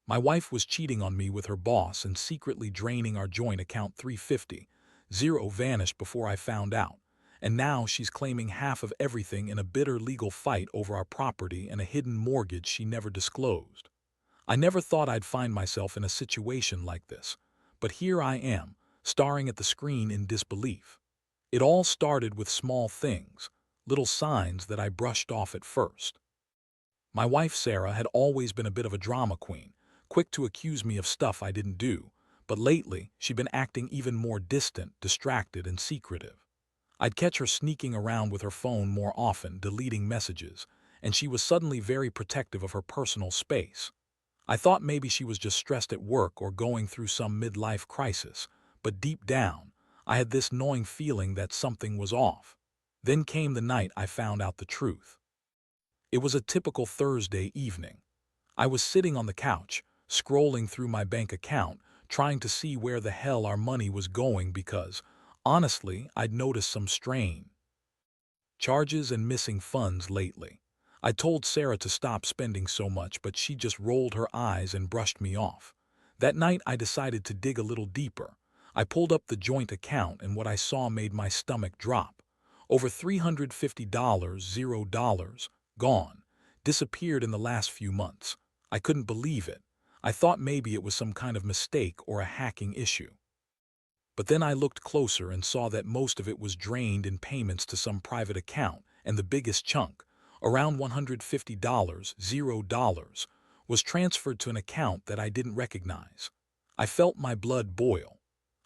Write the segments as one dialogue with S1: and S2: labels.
S1: My wife was cheating on me with her boss and secretly draining our joint account 350. Zero vanished before I found out. And now she's claiming half of everything in a bitter legal fight over our property and a hidden mortgage she never disclosed. I never thought I'd find myself in a situation like this. But here I am, staring at the screen in disbelief. It all started with small things, little signs that I brushed off at first. My wife Sarah had always been a bit of a drama queen, quick to accuse me of stuff I didn't do, but lately she'd been acting even more distant, distracted, and secretive. I'd catch her sneaking around with her phone more often, deleting messages, and she was suddenly very protective of her personal space. I thought maybe she was just stressed at work or going through some midlife crisis, but deep down, I had this gnawing feeling that something was off. Then came the night I found out the truth. It was a typical Thursday evening. I was sitting on the couch, scrolling through my bank account, trying to see where the hell our money was going because, honestly, I'd noticed some strain. Charges and missing funds lately. I told Sarah to stop spending so much, but she just rolled her eyes and brushed me off. That night I decided to dig a little deeper. I pulled up the joint account and what I saw made my stomach drop. Over $350, $0, gone. Disappeared in the last few months. I couldn't believe it. I thought maybe it was some kind of mistake or a hacking issue. But then I looked closer and saw that most of it was drained in payments to some private account, and the biggest chunk, around $150, $0, was transferred to an account that I didn't recognize. I felt my blood boil.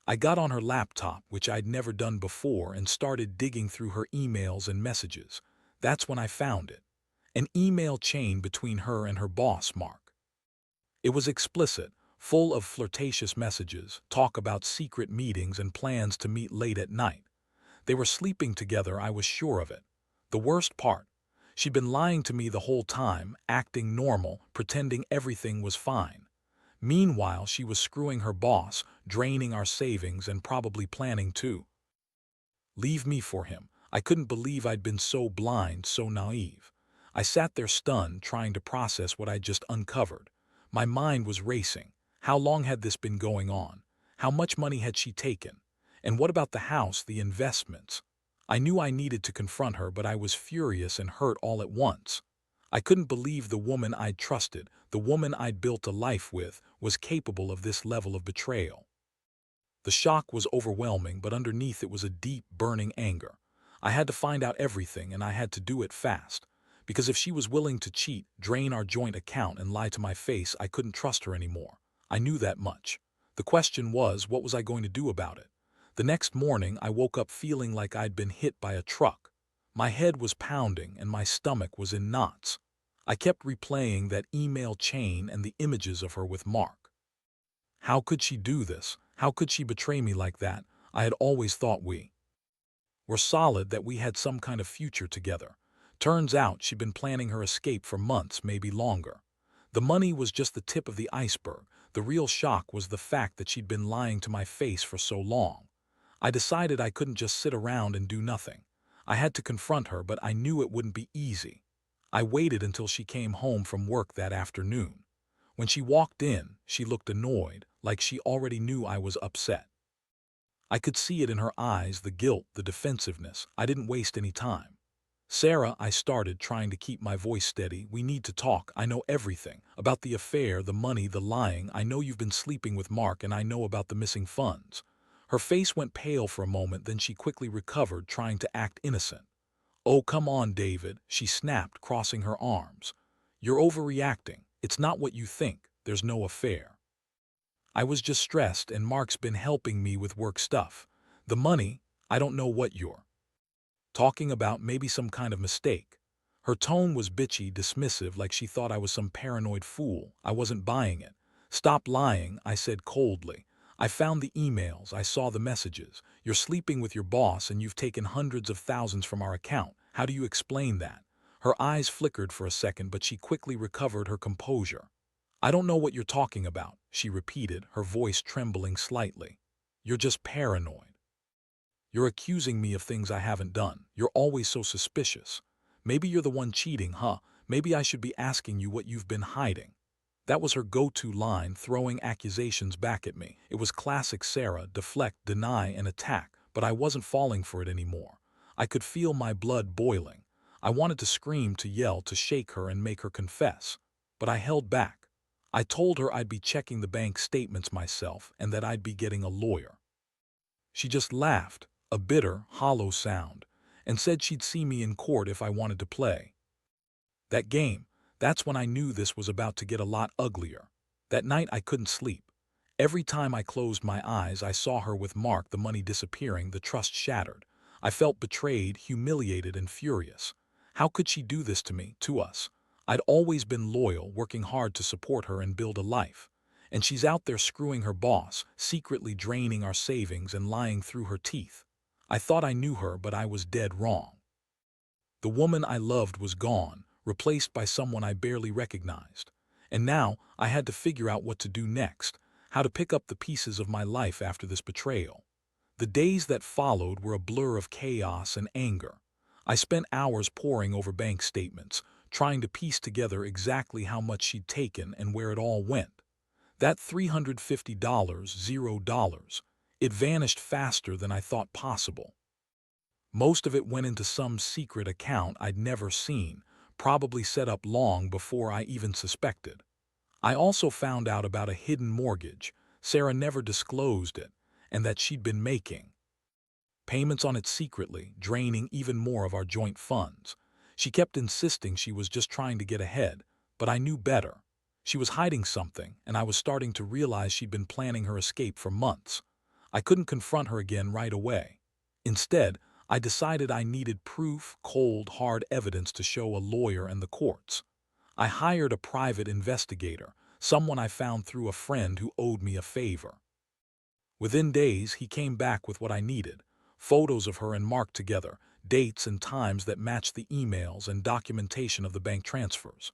S1: I got on her laptop, which I'd never done before, and started digging through her emails and messages. That's when I found it. An email chain between her and her boss, Mark. It was explicit, full of flirtatious messages, talk about secret meetings and plans to meet late at night. They were sleeping together, I was sure of it. The worst part, she'd been lying to me the whole time, acting normal, pretending everything was fine. Meanwhile, she was screwing her boss, draining our savings, and probably planning to leave me for him. I couldn't believe I'd been so blind, so naive. I sat there stunned, trying to process what I'd just uncovered. My mind was racing. How long had this been going on? How much money had she taken? And what about the house, the investments? I knew I needed to confront her, but I was furious and hurt all at once. I couldn't believe the woman I'd trusted, the woman I'd built a life with, was capable of this level of betrayal. The shock was overwhelming, but underneath it was a deep, burning anger. I had to find out everything, and I had to do it fast. Because if she was willing to cheat, drain our joint account, and lie to my face, I couldn't trust her anymore. I knew that much. The question was, what was I going to do about it? The next morning, I woke up feeling like I'd been hit by a truck. My head was pounding, and my stomach was in knots. I kept replaying that email chain and the images of her with Mark. How could she do this? How could she betray me like that? I had always thought we were solid, that we had some kind of future together. Turns out she'd been planning her escape for months, maybe longer. The money was just the tip of the iceberg. The real shock was the fact that she'd been lying to my face for so long. I decided I couldn't just sit around and do nothing. I had to confront her, but I knew it wouldn't be easy. I waited until she came home from work that afternoon. When she walked in, she looked annoyed, like she already knew I was upset. I could see it in her eyes, the guilt, the defensiveness. I didn't waste any time. Sarah, I started, trying to keep my voice steady. We need to talk. I know everything. About the affair, the money, the lying. I know you've been sleeping with Mark, and I know about the missing funds. Her face went pale for a moment, then she quickly recovered, trying to act innocent. Oh, come on, David, she snapped, crossing her arms. You're overreacting. It's not what you think. There's no affair. I was just stressed, and Mark's been helping me with work stuff. The money, I don't know what you're talking about, maybe some kind of mistake. Her tone was bitchy, dismissive, like she thought I was some paranoid fool. I wasn't buying it. Stop lying, I said coldly. I found the emails, I saw the messages. You're sleeping with your boss and you've taken hundreds of thousands from our account. How do you explain that? Her eyes flickered for a second, but she quickly recovered her composure. I don't know what you're talking about, she repeated, her voice trembling slightly. You're just paranoid. You're accusing me of things I haven't done. You're always so suspicious. Maybe you're the one cheating, huh? Maybe I should be asking you what you've been hiding. That was her go-to line, throwing accusations back at me. It was classic Sarah: deflect, deny, and attack, but I wasn't falling for it anymore. I could feel my blood boiling. I wanted to scream, to yell, to shake her and make her confess. But I held back. I told her I'd be checking the bank statements myself and that I'd be getting a lawyer. She just laughed, a bitter, hollow sound, and said she'd see me in court if I wanted to play that game. That's when I knew this was about to get a lot uglier. That night I couldn't sleep. Every time I closed my eyes, I saw her with Mark, the money disappearing, the trust shattered. I felt betrayed, humiliated, and furious. How could she do this to me, to us? I'd always been loyal, working hard to support her and build a life. And she's out there screwing her boss, secretly draining our savings and lying through her teeth. I thought I knew her, but I was dead wrong. The woman I loved was gone, replaced by someone I barely recognized. And now I had to figure out what to do next, how to pick up the pieces of my life after this betrayal. The days that followed were a blur of chaos and anger. I spent hours poring over bank statements, trying to piece together exactly how much she'd taken and where it all went. That $350, $0. It vanished faster than I thought possible. Most of it went into some secret account I'd never seen, probably set up long before I even suspected. I also found out about a hidden mortgage. Sarah never disclosed it, and that she'd been making payments on it secretly, draining even more of our joint funds. She kept insisting she was just trying to get ahead, but I knew better. She was hiding something, and I was starting to realize she'd been planning her escape for months. I couldn't confront her again right away. Instead, I decided I needed proof, cold, hard evidence to show a lawyer and the courts. I hired a private investigator, someone I found through a friend who owed me a favor. Within days, he came back with what I needed: photos of her and Mark together, dates and times that matched the emails, and documentation of the bank transfers.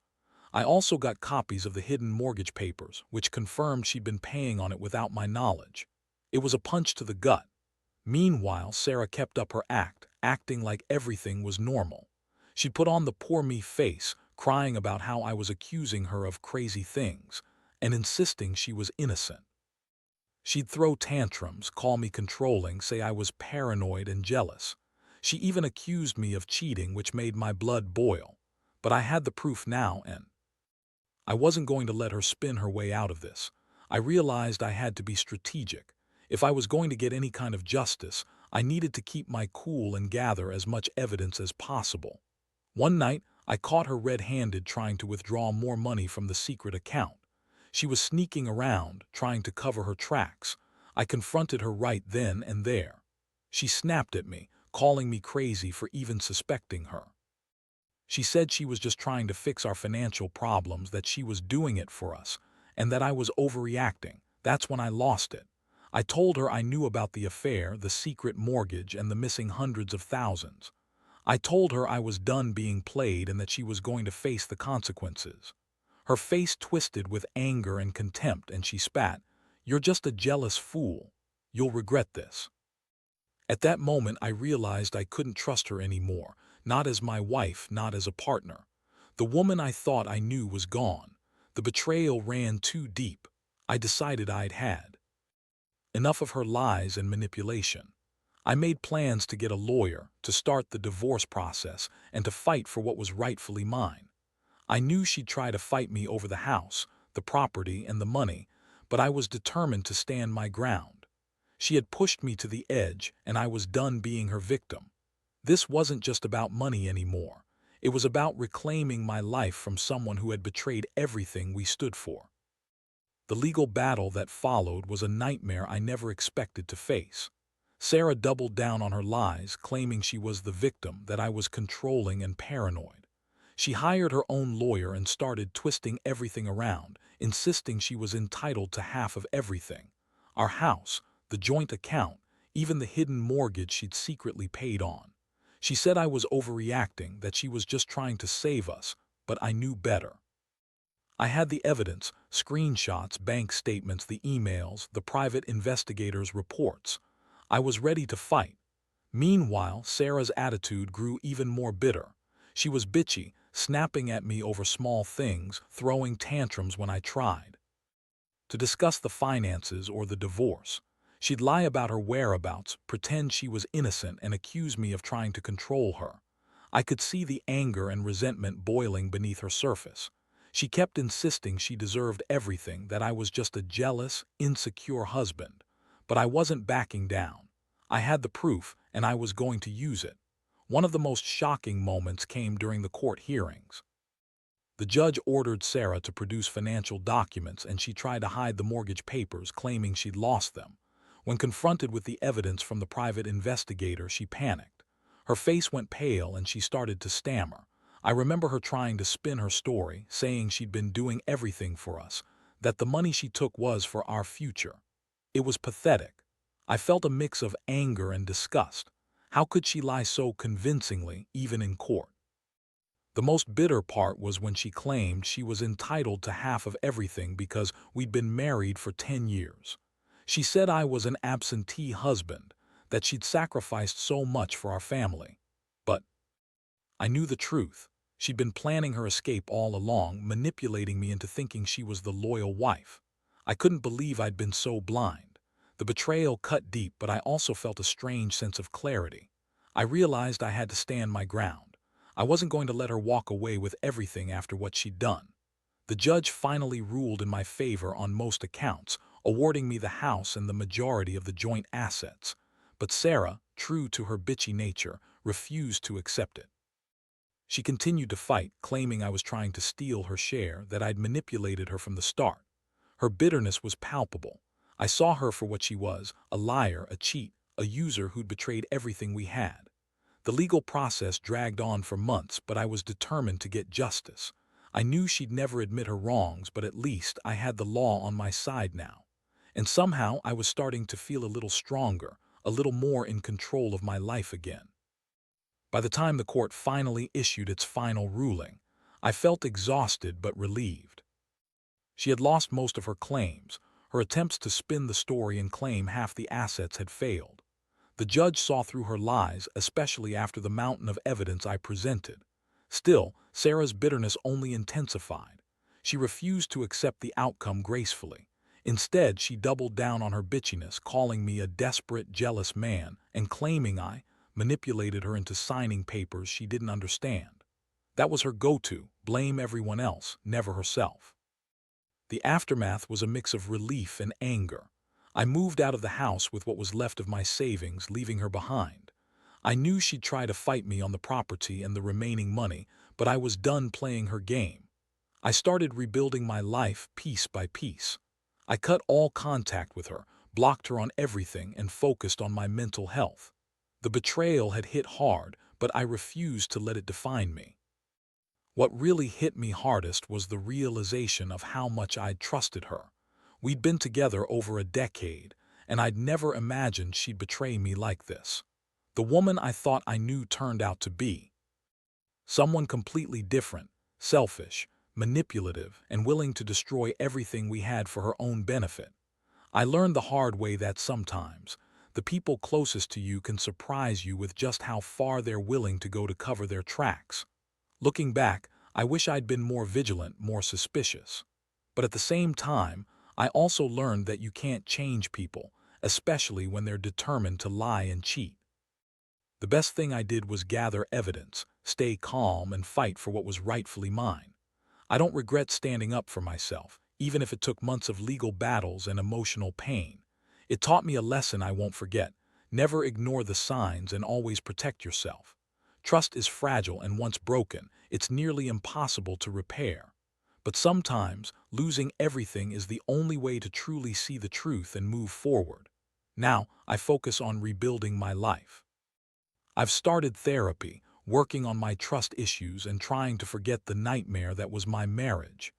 S1: I also got copies of the hidden mortgage papers, which confirmed she'd been paying on it without my knowledge. It was a punch to the gut. Meanwhile, Sarah kept up her act, acting like everything was normal. She'd put on the poor me face, crying about how I was accusing her of crazy things, and insisting she was innocent. She'd throw tantrums, call me controlling, say I was paranoid and jealous. She even accused me of cheating, which made my blood boil. But I had the proof now, and I wasn't going to let her spin her way out of this. I realized I had to be strategic. If I was going to get any kind of justice, I needed to keep my cool and gather as much evidence as possible. One night, I caught her red-handed trying to withdraw more money from the secret account. She was sneaking around, trying to cover her tracks. I confronted her right then and there. She snapped at me, calling me crazy for even suspecting her. She said she was just trying to fix our financial problems, that she was doing it for us, and that I was overreacting. That's when I lost it. I told her I knew about the affair, the secret mortgage, and the missing hundreds of thousands. I told her I was done being played and that she was going to face the consequences. Her face twisted with anger and contempt, and she spat, "You're just a jealous fool. You'll regret this." At that moment, I realized I couldn't trust her anymore, not as my wife, not as a partner. The woman I thought I knew was gone. The betrayal ran too deep. I decided I'd had enough of her lies and manipulation. I made plans to get a lawyer, to start the divorce process, and to fight for what was rightfully mine. I knew she'd try to fight me over the house, the property, and the money, but I was determined to stand my ground. She had pushed me to the edge, and I was done being her victim. This wasn't just about money anymore. It was about reclaiming my life from someone who had betrayed everything we stood for. The legal battle that followed was a nightmare I never expected to face. Sarah doubled down on her lies, claiming she was the victim, that I was controlling and paranoid. She hired her own lawyer and started twisting everything around, insisting she was entitled to half of everything: our house, the joint account, even the hidden mortgage she'd secretly paid on. She said I was overreacting, that she was just trying to save us, but I knew better. I had the evidence: screenshots, bank statements, the emails, the private investigator's reports. I was ready to fight. Meanwhile, Sarah's attitude grew even more bitter. She was bitchy, snapping at me over small things, throwing tantrums when I tried to discuss the finances or the divorce. She'd lie about her whereabouts, pretend she was innocent, and accuse me of trying to control her. I could see the anger and resentment boiling beneath her surface. She kept insisting she deserved everything, that I was just a jealous, insecure husband. But I wasn't backing down. I had the proof, and I was going to use it. One of the most shocking moments came during the court hearings. The judge ordered Sarah to produce financial documents, and she tried to hide the mortgage papers, claiming she'd lost them. When confronted with the evidence from the private investigator, she panicked. Her face went pale and she started to stammer. I remember her trying to spin her story, saying she'd been doing everything for us, that the money she took was for our future. It was pathetic. I felt a mix of anger and disgust. How could she lie so convincingly, even in court? The most bitter part was when she claimed she was entitled to half of everything because we'd been married for 10 years. She said I was an absentee husband, that she'd sacrificed so much for our family. But I knew the truth. She'd been planning her escape all along, manipulating me into thinking she was the loyal wife. I couldn't believe I'd been so blind. The betrayal cut deep, but I also felt a strange sense of clarity. I realized I had to stand my ground. I wasn't going to let her walk away with everything after what she'd done. The judge finally ruled in my favor on most accounts, awarding me the house and the majority of the joint assets. But Sarah, true to her bitchy nature, refused to accept it. She continued to fight, claiming I was trying to steal her share, that I'd manipulated her from the start. Her bitterness was palpable. I saw her for what she was, a liar, a cheat, a user who'd betrayed everything we had. The legal process dragged on for months, but I was determined to get justice. I knew she'd never admit her wrongs, but at least I had the law on my side now. And somehow I was starting to feel a little stronger, a little more in control of my life again. By the time the court finally issued its final ruling, I felt exhausted but relieved. She had lost most of her claims. Her attempts to spin the story and claim half the assets had failed. The judge saw through her lies, especially after the mountain of evidence I presented. Still, Sarah's bitterness only intensified. She refused to accept the outcome gracefully. Instead, she doubled down on her bitchiness, calling me a desperate, jealous man and claiming I manipulated her into signing papers she didn't understand. That was her go-to: blame everyone else, never herself. The aftermath was a mix of relief and anger. I moved out of the house with what was left of my savings, leaving her behind. I knew she'd try to fight me on the property and the remaining money, but I was done playing her game. I started rebuilding my life piece by piece. I cut all contact with her, blocked her on everything, and focused on my mental health. The betrayal had hit hard, but I refused to let it define me. What really hit me hardest was the realization of how much I'd trusted her. We'd been together over a decade, and I'd never imagined she'd betray me like this. The woman I thought I knew turned out to be someone completely different, selfish, manipulative, and willing to destroy everything we had for her own benefit. I learned the hard way that sometimes the people closest to you can surprise you with just how far they're willing to go to cover their tracks. Looking back, I wish I'd been more vigilant, more suspicious. But at the same time, I also learned that you can't change people, especially when they're determined to lie and cheat. The best thing I did was gather evidence, stay calm, and fight for what was rightfully mine. I don't regret standing up for myself, even if it took months of legal battles and emotional pain. It taught me a lesson I won't forget: never ignore the signs and always protect yourself. Trust is fragile, and once broken, it's nearly impossible to repair. But sometimes, losing everything is the only way to truly see the truth and move forward. Now, I focus on rebuilding my life. I've started therapy, working on my trust issues and trying to forget the nightmare that was my marriage.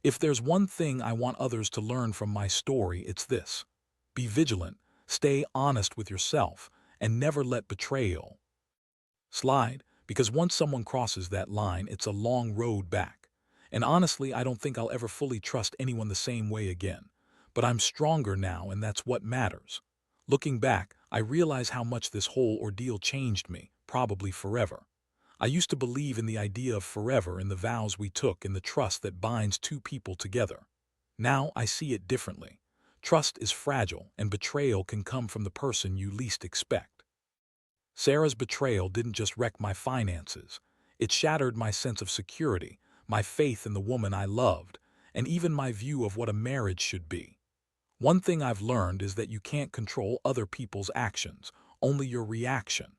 S1: If there's one thing I want others to learn from my story, it's this: be vigilant, stay honest with yourself, and never let betrayal slide, because once someone crosses that line, it's a long road back. And honestly, I don't think I'll ever fully trust anyone the same way again. But I'm stronger now, and that's what matters. Looking back, I realize how much this whole ordeal changed me, probably forever. I used to believe in the idea of forever, in the vows we took, in the trust that binds two people together. Now I see it differently. Trust is fragile, and betrayal can come from the person you least expect. Sarah's betrayal didn't just wreck my finances. It shattered my sense of security, my faith in the woman I loved, and even my view of what a marriage should be. One thing I've learned is that you can't control other people's actions, only your reaction.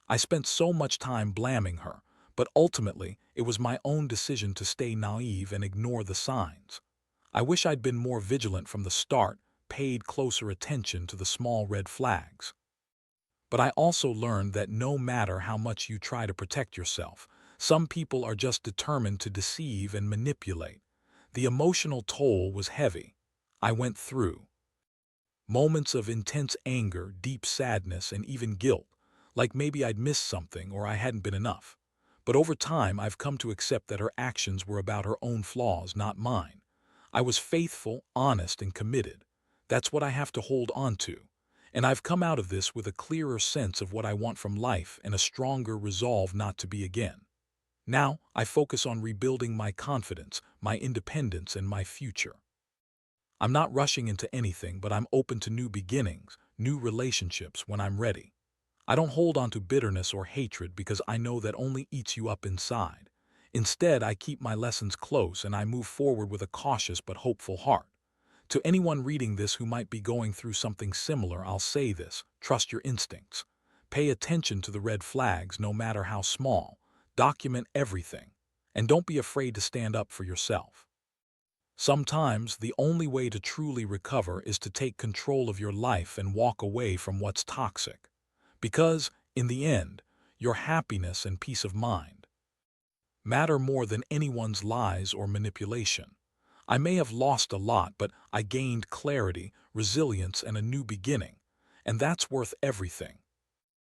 S1: I spent so much time blaming her, but ultimately it was my own decision to stay naive and ignore the signs. I wish I'd been more vigilant from the start, paid closer attention to the small red flags. But I also learned that no matter how much you try to protect yourself, some people are just determined to deceive and manipulate. The emotional toll was heavy. I went through moments of intense anger, deep sadness, and even guilt, like maybe I'd missed something or I hadn't been enough. But over time, I've come to accept that her actions were about her own flaws, not mine. I was faithful, honest, and committed. That's what I have to hold on to. And I've come out of this with a clearer sense of what I want from life and a stronger resolve not to be again. Now, I focus on rebuilding my confidence, my independence, and my future. I'm not rushing into anything, but I'm open to new beginnings, new relationships when I'm ready. I don't hold on to bitterness or hatred because I know that only eats you up inside. Instead, I keep my lessons close and I move forward with a cautious but hopeful heart. To anyone reading this who might be going through something similar, I'll say this: trust your instincts. Pay attention to the red flags, no matter how small. Document everything. And don't be afraid to stand up for yourself. Sometimes the only way to truly recover is to take control of your life and walk away from what's toxic. Because, in the end, your happiness and peace of mind matter more than anyone's lies or manipulation. I may have lost a lot, but I gained clarity, resilience, and a new beginning. And that's worth everything.